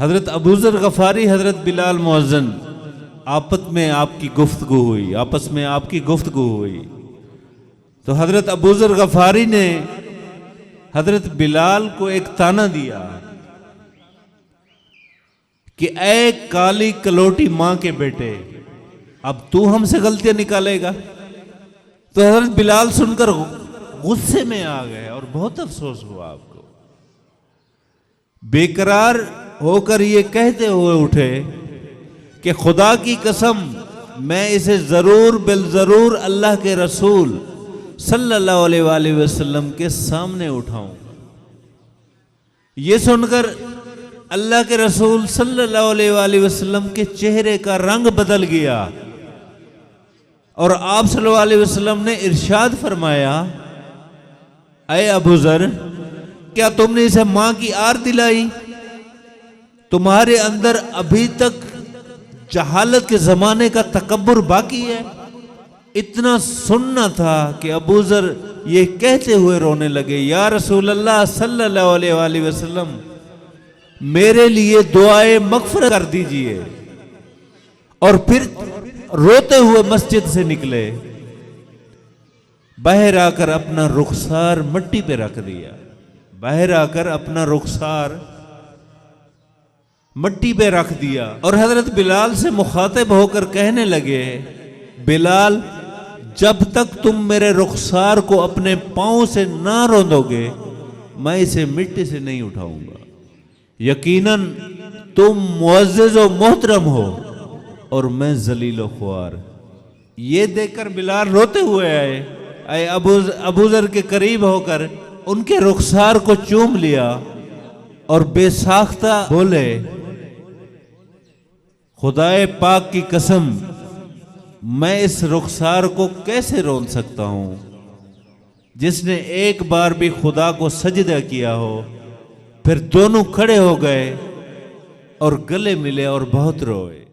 حضرت ابوذر غفاری، حضرت بلال مؤذن آپس میں آپ کی گفتگو ہوئی تو حضرت ابوذر غفاری نے حضرت بلال کو ایک طعنہ دیا کہ اے کالی کلوٹی ماں کے بیٹے، اب تو ہم سے غلطیاں نکالے گا؟ تو حضرت بلال سن کر غصے میں آ گئے اور بہت افسوس ہوا آپ کو. بے قرار ہو کر یہ کہتے ہوئے اٹھے کہ خدا کی قسم میں اسے ضرور بالضرور اللہ کے رسول صلی اللہ علیہ وآلہ وسلم کے سامنے اٹھاؤں. یہ سن کر اللہ کے رسول صلی اللہ علیہ وآلہ وسلم کے چہرے کا رنگ بدل گیا اور آپ صلی اللہ علیہ وسلم نے ارشاد فرمایا، اے ابوذر، کیا تم نے اسے ماں کی آر دلائی؟ تمہارے اندر ابھی تک جہالت کے زمانے کا تکبر باقی ہے؟ اتنا سننا تھا کہ ابوذر یہ کہتے ہوئے رونے لگے، یا رسول اللہ صلی اللہ علیہ وآلہ وسلم، میرے لیے دعائے مغفرت کر دیجئے. اور پھر روتے ہوئے مسجد سے نکلے. باہر آ کر اپنا رخسار مٹی پہ رکھ دیا. اور حضرت بلال سے مخاطب ہو کر کہنے لگے، بلال، جب تک تم میرے رخسار کو اپنے پاؤں سے نہ روندو گے میں اسے مٹی سے نہیں اٹھاؤں گا. یقیناً تم معزز و محترم ہو اور میں ذلیل و خوار. یہ دیکھ کر بلال روتے ہوئے آئے ابوذر کے قریب ہو کر ان کے رخسار کو چوم لیا اور بے ساختہ بولے، خدائے پاک کی قسم میں اس رخسار کو کیسے رون سکتا ہوں جس نے ایک بار بھی خدا کو سجدہ کیا ہو. پھر دونوں کھڑے ہو گئے اور گلے ملے اور بہت روئے.